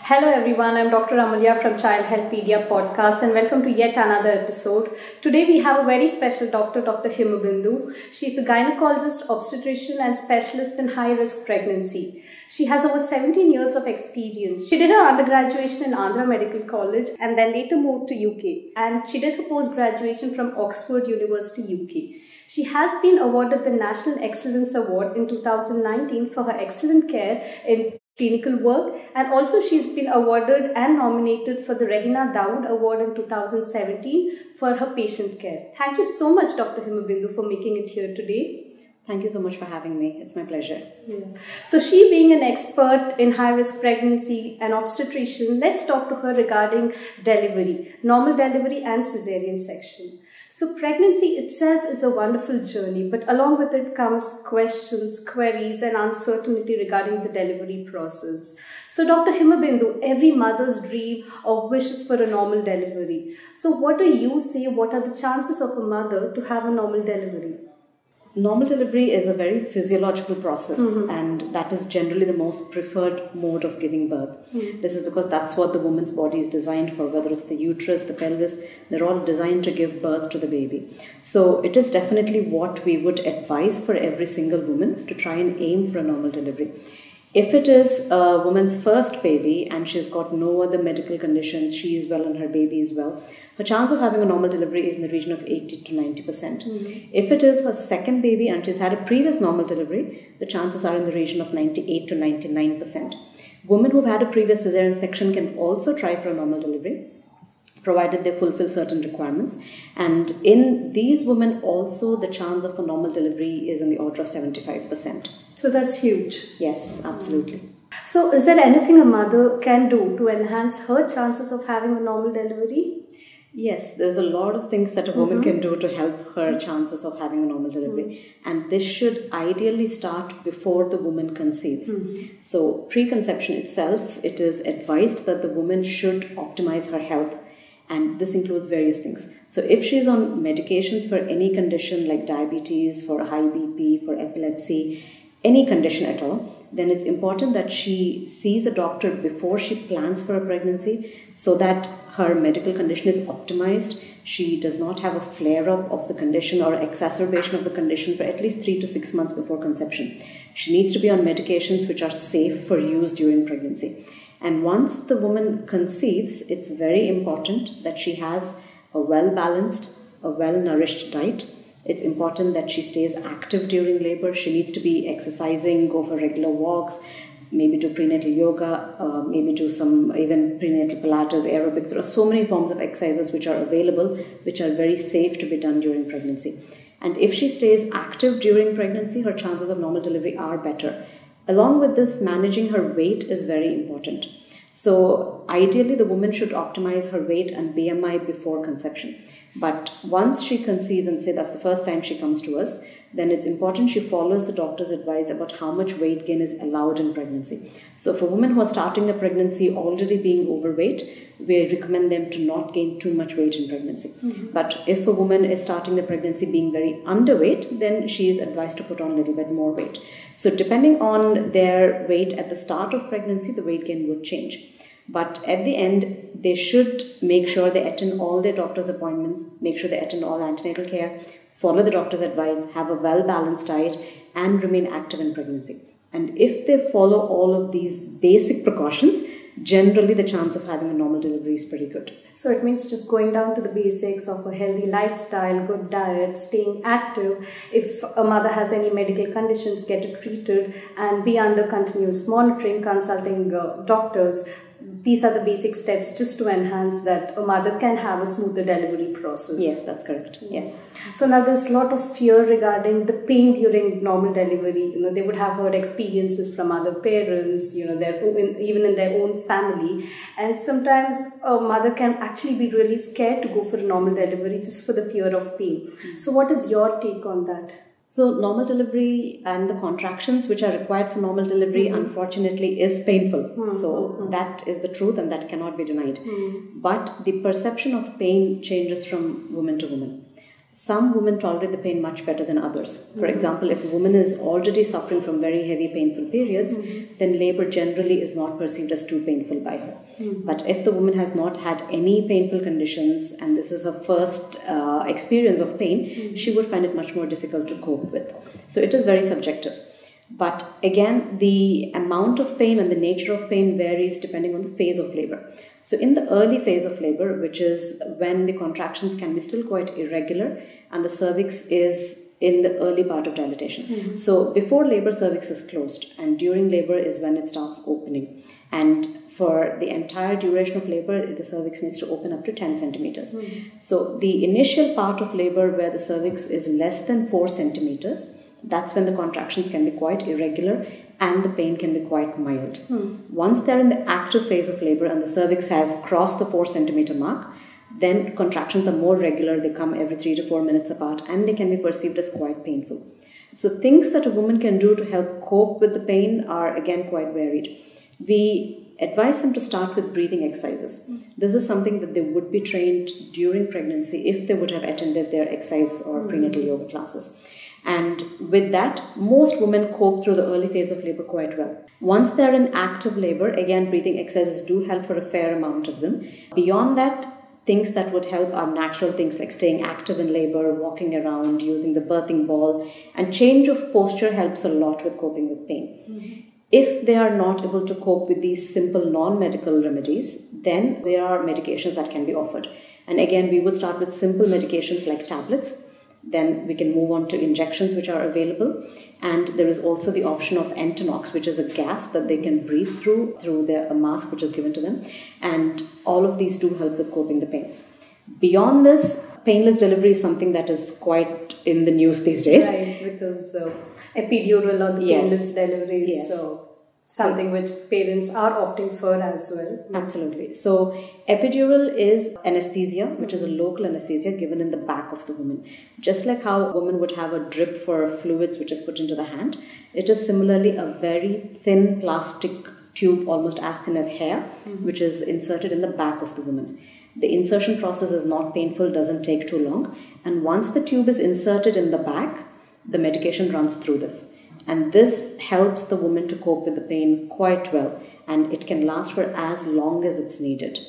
Hello everyone, I'm Dr. Amalya from Child Healthpedia podcast and welcome to yet another episode. Today we have a very special doctor, Dr. Himabindu. She's a gynecologist, obstetrician and specialist in high-risk pregnancy. She has over 17 years of experience. She did her undergraduation in Andhra Medical College and then later moved to UK. And she did her post-graduation from Oxford University, UK. She has been awarded the National Excellence Award in 2019 for her excellent care in clinical work, and also she's been awarded and nominated for the Rehina Dawood Award in 2017 for her patient care. Thank you so much, Dr. Himabindu, for making it here today. Thank you so much for having me. It's my pleasure. Yeah. So she being an expert in high-risk pregnancy and obstetrician, let's talk to her regarding delivery, normal delivery and cesarean section. So pregnancy itself is a wonderful journey, but along with it comes questions, queries and uncertainty regarding the delivery process. So Dr. Himabindu, every mother's dream or wish is for a normal delivery. So what do you say, what are the chances of a mother to have a normal delivery? Normal delivery is a very physiological process and that is generally the most preferred mode of giving birth. This is because that's what the woman's body is designed for, whether it's the uterus, the pelvis, they're all designed to give birth to the baby. So it is definitely what we would advise for every single woman to try and aim for a normal delivery. If it is a woman's first baby and she's got no other medical conditions, she is well and her baby is well, her chance of having a normal delivery is in the region of 80 to 90%. If it is her second baby and she's had a previous normal delivery, the chances are in the region of 98 to 99%. Women who've had a previous cesarean section can also try for a normal delivery, provided they fulfill certain requirements. And in these women also, the chance of a normal delivery is in the order of 75%. So that's huge. Yes, absolutely. So is there anything a mother can do to enhance her chances of having a normal delivery? Yes, there's a lot of things that a woman can do to help her chances of having a normal delivery. And this should ideally start before the woman conceives. So pre-conception itself, it is advised that the woman should optimize her health. And this includes various things. So if she's on medications for any condition like diabetes, for high BP, for epilepsy, any condition at all, then it's important that she sees a doctor before she plans for a pregnancy so that her medical condition is optimized. She does not have a flare-up of the condition or exacerbation of the condition for at least 3 to 6 months before conception. She needs to be on medications which are safe for use during pregnancy. And once the woman conceives, it's very important that she has a well-balanced, a well-nourished diet. It's important that she stays active during labor. She needs to be exercising, go for regular walks, maybe do prenatal yoga, maybe do some even prenatal Pilates, aerobics. There are so many forms of exercises which are available, which are very safe to be done during pregnancy. And if she stays active during pregnancy, her chances of normal delivery are better. Along with this, managing her weight is very important. So ideally, the woman should optimize her weight and BMI before conception. But once she conceives and say that's the first time she comes to us, then it's important she follows the doctor's advice about how much weight gain is allowed in pregnancy. So for women who are starting the pregnancy already being overweight, we recommend them to not gain too much weight in pregnancy. But if a woman is starting the pregnancy being very underweight, then she is advised to put on a little bit more weight. So depending on their weight at the start of pregnancy, the weight gain would change. But at the end, they should make sure they attend all their doctor's appointments, make sure they attend all antenatal care, follow the doctor's advice, have a well-balanced diet, and remain active in pregnancy. And if they follow all of these basic precautions, generally the chance of having a normal delivery is pretty good. So it means just going down to the basics of a healthy lifestyle, good diet, staying active. If a mother has any medical conditions, get it treated and be under continuous monitoring, consulting doctors. These are the basic steps just to enhance that a mother can have a smoother delivery process. Yes, that's correct. Yes. So now there's a lot of fear regarding the pain during normal delivery. They would have heard experiences from other parents, even in their own family. And sometimes a mother can actually be really scared to go for a normal delivery just for the fear of pain. So what is your take on that? So normal delivery and the contractions which are required for normal delivery unfortunately is painful. So that is the truth and that cannot be denied. But the perception of pain changes from woman to woman. Some women tolerate the pain much better than others. For example, if a woman is already suffering from very heavy painful periods, then labor generally is not perceived as too painful by her. But if the woman has not had any painful conditions and this is her first experience of pain, she would find it much more difficult to cope with. So it is very subjective. But again, the amount of pain and the nature of pain varies depending on the phase of labor. So in the early phase of labor, which is when the contractions can be still quite irregular and the cervix is in the early part of dilatation. So before labor, cervix is closed, and during labor is when it starts opening. And for the entire duration of labor, the cervix needs to open up to 10 centimeters. So the initial part of labor where the cervix is less than 4 centimeters, that's when the contractions can be quite irregular and the pain can be quite mild. Once they're in the active phase of labor and the cervix has crossed the 4 centimeter mark, then contractions are more regular. They come every 3 to 4 minutes apart and they can be perceived as quite painful. So things that a woman can do to help cope with the pain are again quite varied. We advise them to start with breathing exercises. This is something that they would be trained during pregnancy if they would have attended their exercise or prenatal yoga classes. And with that, most women cope through the early phase of labor quite well. Once they're in active labor, again, breathing exercises do help for a fair amount of them. Beyond that, things that would help are natural things like staying active in labor, walking around, using the birthing ball, and change of posture helps a lot with coping with pain. If they are not able to cope with these simple non-medical remedies, then there are medications that can be offered. And again, we would start with simple medications like tablets. Then we can move on to injections which are available. And there is also the option of Entonox, which is a gas that they can breathe through a mask which is given to them. And all of these do help with coping the pain. Beyond this, painless delivery is something that is quite in the news these days. Right, because epidural or the painless delivery is something which parents are opting for as well. Absolutely. So epidural is anesthesia, which is a local anesthesia given in the back of the woman. Just like how a woman would have a drip for fluids which is put into the hand, it is similarly a very thin plastic tube, almost as thin as hair, which is inserted in the back of the woman. The insertion process is not painful, doesn't take too long. And once the tube is inserted in the back, the medication runs through this. And this helps the woman to cope with the pain quite well. And it can last for as long as it's needed.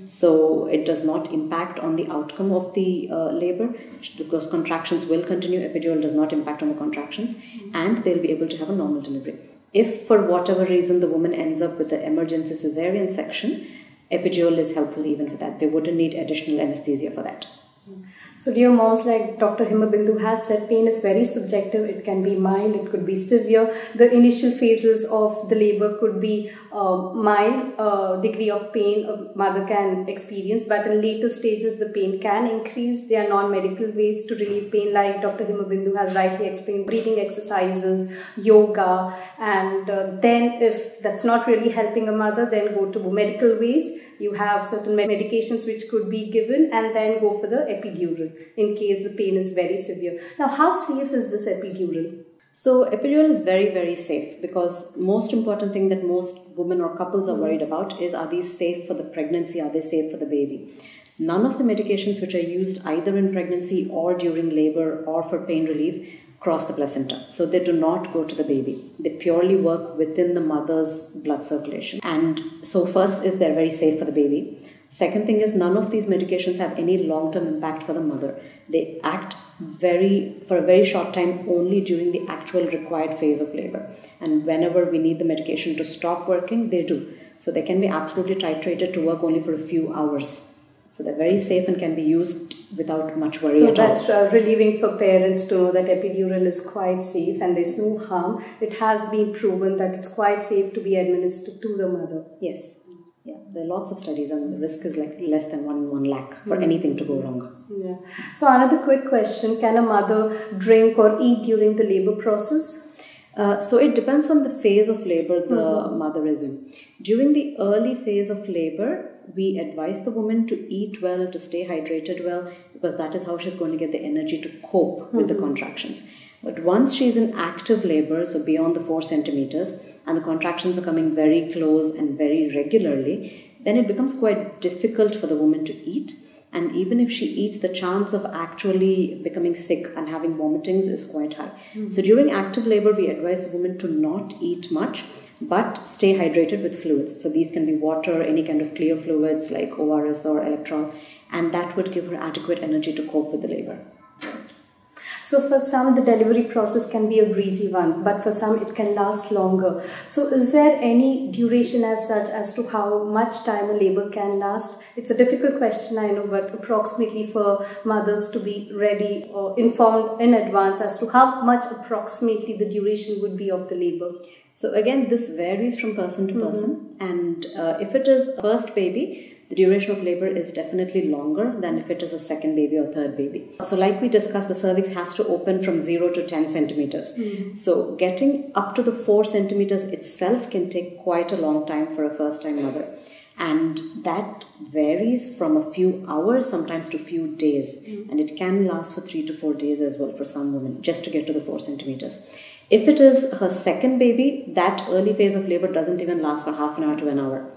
So it does not impact on the outcome of the labor, because contractions will continue. Epidural does not impact on the contractions. And they'll be able to have a normal delivery. If for whatever reason the woman ends up with the emergency cesarean section, epidural is helpful even for that. They wouldn't need additional anesthesia for that. So dear moms, like Dr. Himabindu has said, pain is very subjective. It can be mild, it could be severe. The initial phases of the labor could be mild degree of pain a mother can experience, but in later stages the pain can increase. There are non-medical ways to relieve pain, like Dr. Himabindu has rightly explained, breathing exercises, yoga, and then if that's not really helping a mother, then go to medical ways. You have certain medications which could be given, and then go for the epidural in case the pain is very severe. Now, how safe is this epidural? So epidural is very, very safe, because most important thing that most women or couples are worried about is, are these safe for the pregnancy? Are they safe for the baby? None of the medications which are used either in pregnancy or during labor or for pain relief cross the placenta. So they do not go to the baby. They purely work within the mother's blood circulation. And so first is they're very safe for the baby. Second thing is, none of these medications have any long-term impact for the mother. They act for a very short time only during the actual required phase of labor. And whenever we need the medication to stop working, they do. So they can be absolutely titrated to work only for a few hours. So they're very safe and can be used without much worry at all. So that's relieving for parents to know that epidural is quite safe and there's no harm. It has been proven that it's quite safe to be administered to the mother. Yes. Yeah, there are lots of studies, and the risk is like less than 1 in 1 lakh for anything to go wrong. Yeah. So another quick question, can a mother drink or eat during the labor process? So it depends on the phase of labor the mother is in. During the early phase of labor, we advise the woman to eat well, to stay hydrated well, because that is how she's going to get the energy to cope with the contractions. But once she's in active labor, so beyond the 4 centimeters, and the contractions are coming very close and very regularly, then it becomes quite difficult for the woman to eat. And even if she eats, the chance of actually becoming sick and having vomitings is quite high. So during active labor, we advise the woman to not eat much, but stay hydrated with fluids. So these can be water, any kind of clear fluids like ORS or electrol, and that would give her adequate energy to cope with the labor. So for some, the delivery process can be a breezy one, but for some, it can last longer. So is there any duration as such as to how much time a labor can last? It's a difficult question, I know, but approximately for mothers to be ready or informed in advance as to how much approximately the duration would be of the labor. So again, this varies from person to person. And if it is a first baby, the duration of labor is definitely longer than if it is a second baby or third baby. So like we discussed, the cervix has to open from 0 to 10 centimeters. So getting up to the 4 centimeters itself can take quite a long time for a first-time mother. And that varies from a few hours, sometimes to a few days. And it can last for 3 to 4 days as well for some women, just to get to the 4 centimeters. If it is her second baby, that early phase of labor doesn't even last for half an hour to an hour.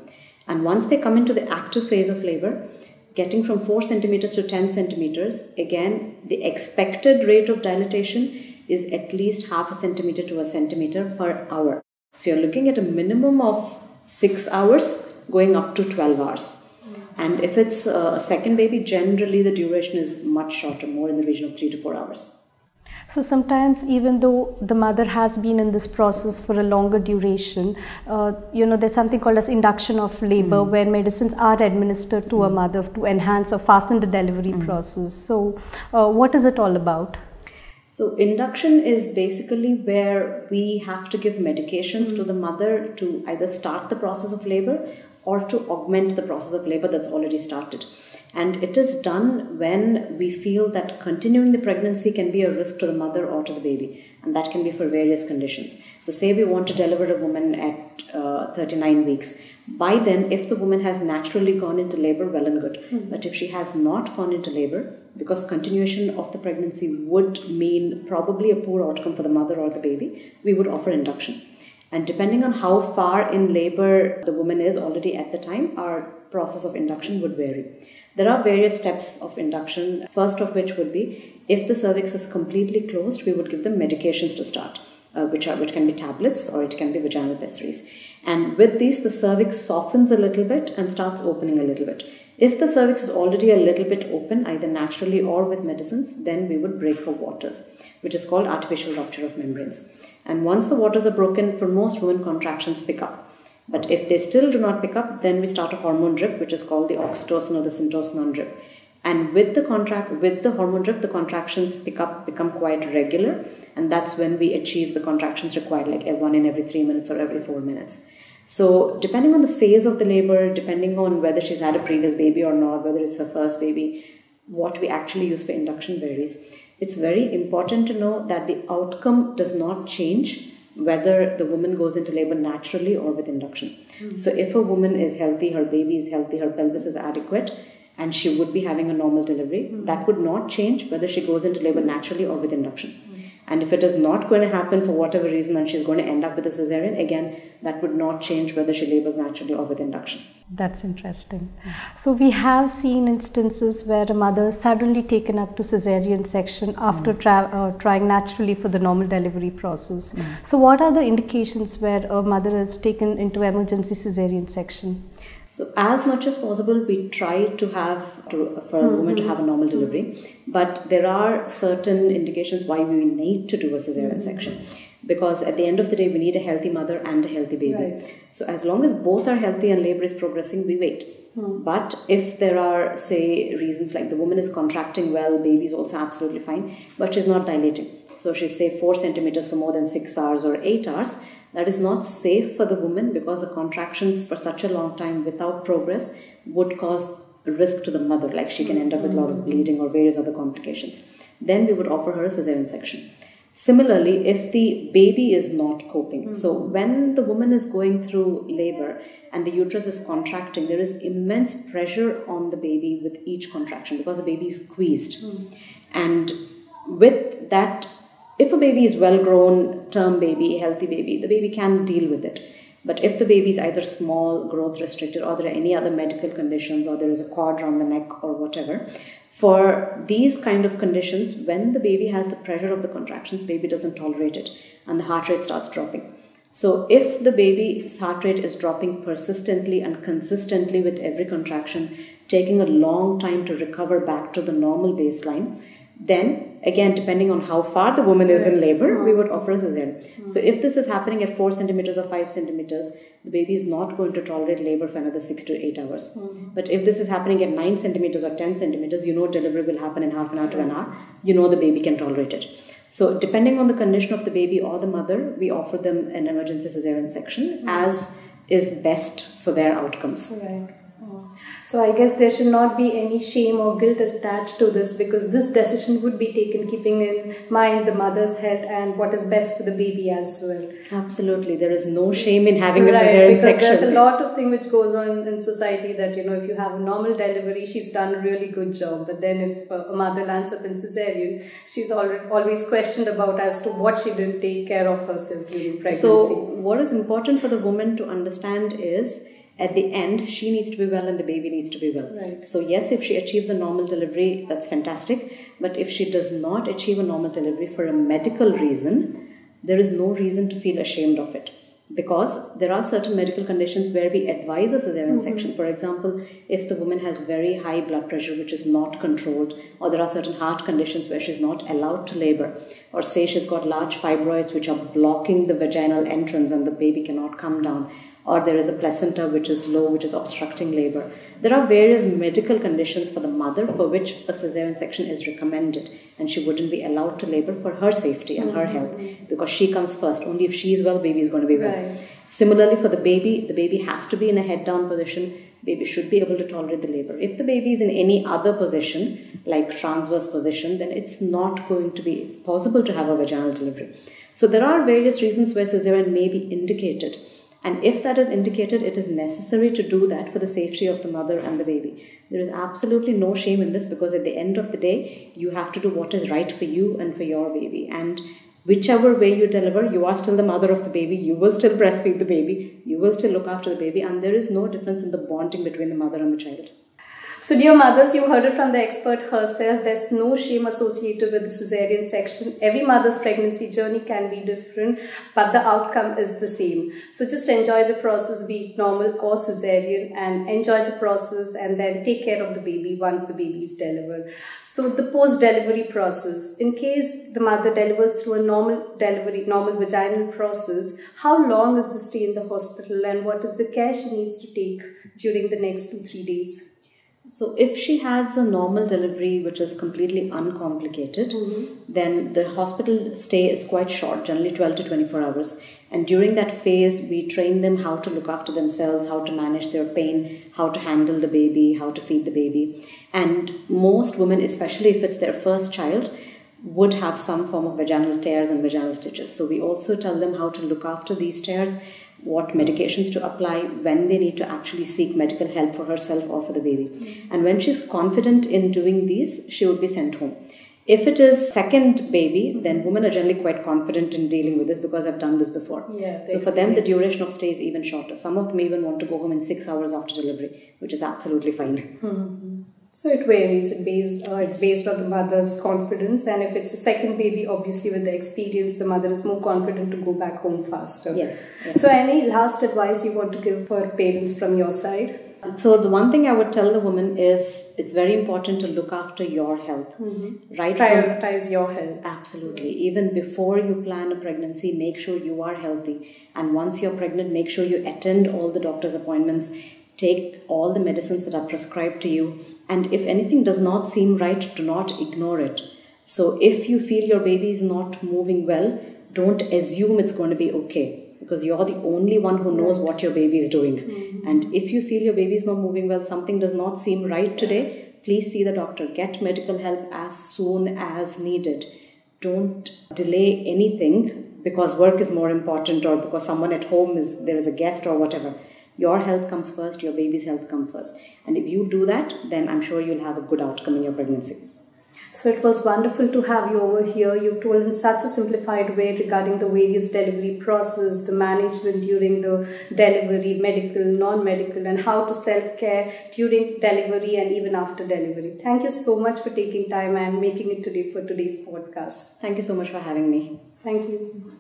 And once they come into the active phase of labor, getting from 4 centimeters to 10 centimeters, again, the expected rate of dilatation is at least half a centimeter to a centimeter per hour. So you're looking at a minimum of 6 hours going up to 12 hours. And if it's a second baby, generally the duration is much shorter, more in the region of 3 to 4 hours. So sometimes, even though the mother has been in this process for a longer duration, there's something called as induction of labor, where medicines are administered to a mother to enhance or fasten the delivery process. So what is it all about? So induction is basically where we have to give medications to the mother to either start the process of labor or to augment the process of labor that's already started. And it is done when we feel that continuing the pregnancy can be a risk to the mother or to the baby. And that can be for various conditions. So say we want to deliver a woman at 39 weeks. By then, if the woman has naturally gone into labor, well and good. But if she has not gone into labor, because continuation of the pregnancy would mean probably a poor outcome for the mother or the baby, we would offer induction. And depending on how far in labor the woman is already at the time, our process of induction would vary. There are various steps of induction, first of which would be, if the cervix is completely closed, we would give them medications to start, which can be tablets or it can be vaginal pessaries. And with these, the cervix softens a little bit and starts opening a little bit. If the cervix is already a little bit open, either naturally or with medicines, then we would break her waters, which is called artificial rupture of membranes. And once the waters are broken, for most women, contractions pick up. But if they still do not pick up, then we start a hormone drip, which is called the oxytocin or the syntocinon drip. And with the hormone drip, the contractions become quite regular, and that's when we achieve the contractions required, like one in every 3 minutes or every 4 minutes. So depending on the phase of the labor, depending on whether she's had a previous baby or not, whether it's her first baby, what we actually use for induction varies. It's very important to know that the outcome does not change whether the woman goes into labor naturally or with induction. So if a woman is healthy, her baby is healthy, her pelvis is adequate, and she would be having a normal delivery, that would not change whether she goes into labor naturally or with induction. And if it is not going to happen for whatever reason and she's going to end up with a cesarean, again, that would not change whether she labors naturally or with induction. That's interesting. So we have seen instances where a mother is suddenly taken up to cesarean section after trying naturally for the normal delivery process. So what are the indications where a mother is taken into emergency cesarean section? So as much as possible, we try to have for a woman to have a normal delivery, but there are certain indications why we need to do a cesarean section. Because at the end of the day, we need a healthy mother and a healthy baby. Right. So as long as both are healthy and labor is progressing, we wait. But if there are, say, reasons like the woman is contracting well, baby is also absolutely fine, but she's not dilating. So she's, say, 4 centimeters for more than 6 hours or 8 hours. That is not safe for the woman because the contractions for such a long time without progress would cause risk to the mother, like she can end up with a lot of bleeding or various other complications. Then we would offer her a cesarean section. Similarly, if the baby is not coping, so when the woman is going through labor and the uterus is contracting, there is immense pressure on the baby with each contraction because the baby is squeezed. And with that, if a baby is well-grown, term baby, healthy baby, the baby can deal with it. But if the baby is either small, growth restricted, or there are any other medical conditions, or there is a cord around the neck or whatever, for these kind of conditions, when the baby has the pressure of the contractions, baby doesn't tolerate it and the heart rate starts dropping. So if the baby's heart rate is dropping persistently and consistently with every contraction, taking a long time to recover back to the normal baseline, then again, depending on how far the woman is in labor, we would offer a cesarean. So if this is happening at 4 centimeters or 5 centimeters, the baby is not going to tolerate labor for another 6 to 8 hours. But if this is happening at 9 centimeters or 10 centimeters, you know delivery will happen in half an hour to an hour. You know the baby can tolerate it. So depending on the condition of the baby or the mother, we offer them an emergency cesarean section as is best for their outcomes. Right. So I guess there should not be any shame or guilt attached to this, because this decision would be taken keeping in mind the mother's health and what is best for the baby as well. Absolutely. There is no shame in having a cesarean section. Because there's a lot of thing which goes on in society that, if you have a normal delivery, she's done a really good job. But then if a mother lands up in cesarean, she's always questioned about as to what she didn't take care of herself during pregnancy. So what is important for the woman to understand is, at the end, she needs to be well and the baby needs to be well. Right. So yes, if she achieves a normal delivery, that's fantastic. But if she does not achieve a normal delivery for a medical reason, there is no reason to feel ashamed of it. Because there are certain medical conditions where we advise a cesarean section. For example, if the woman has very high blood pressure which is not controlled, or there are certain heart conditions where she's not allowed to labor, or say she's got large fibroids which are blocking the vaginal entrance and the baby cannot come down, or there is a placenta which is low, which is obstructing labor. There are various medical conditions for the mother for which a cesarean section is recommended, and she wouldn't be allowed to labor for her safety and her health, because she comes first. Only if she is well, baby is going to be well. Right. Similarly, for the baby has to be in a head down position. Baby should be able to tolerate the labor. If the baby is in any other position, like transverse position, then it's not going to be possible to have a vaginal delivery. So there are various reasons where cesarean may be indicated. And if that is indicated, it is necessary to do that for the safety of the mother and the baby. There is absolutely no shame in this, because at the end of the day, you have to do what is right for you and for your baby. And whichever way you deliver, you are still the mother of the baby. You will still breastfeed the baby. You will still look after the baby. And there is no difference in the bonding between the mother and the child. So dear mothers, you heard it from the expert herself. There's no shame associated with the cesarean section. Every mother's pregnancy journey can be different, but the outcome is the same. So just enjoy the process, be it normal or cesarean, and enjoy the process, and then take care of the baby once the baby is delivered. So the post-delivery process, in case the mother delivers through a normal delivery, normal vaginal process, how long is the stay in the hospital, and what is the care she needs to take during the next 2-3 days? So if she has a normal delivery which is completely uncomplicated, then the hospital stay is quite short, generally 12 to 24 hours. And during that phase, we train them how to look after themselves, how to manage their pain, how to handle the baby, how to feed the baby. And most women, especially if it's their first child, would have some form of vaginal tears and vaginal stitches. So we also tell them how to look after these tears, what medications to apply, when they need to actually seek medical help for herself or for the baby. And when she's confident in doing these, she would be sent home. If it is second baby, then women are generally quite confident in dealing with this, because I've done this before. So for them, the duration of stay is even shorter. Some of them even want to go home in 6 hours after delivery, which is absolutely fine. So it varies. It's based on the mother's confidence, and if it's a second baby, obviously with the experience, the mother is more confident to go back home faster. Yes. So any last advice you want to give for parents from your side? So the one thing I would tell the woman is, it's very important to look after your health. Prioritize your health. Absolutely. Even before you plan a pregnancy, make sure you are healthy. And once you're pregnant, make sure you attend all the doctor's appointments. Take all the medicines that are prescribed to you. And if anything does not seem right, do not ignore it. So if you feel your baby is not moving well, don't assume it's going to be okay, because you're the only one who knows what your baby is doing. And if you feel your baby is not moving well, something does not seem right today, please see the doctor. Get medical help as soon as needed. Don't delay anything because work is more important, or because someone at home there is a guest or whatever. Your health comes first, your baby's health comes first. And if you do that, then I'm sure you'll have a good outcome in your pregnancy. So it was wonderful to have you over here. You told in such a simplified way regarding the various delivery process, the management during the delivery, medical, non-medical, and how to self-care during delivery and even after delivery. Thank you so much for taking time and making it today for today's podcast. Thank you so much for having me. Thank you.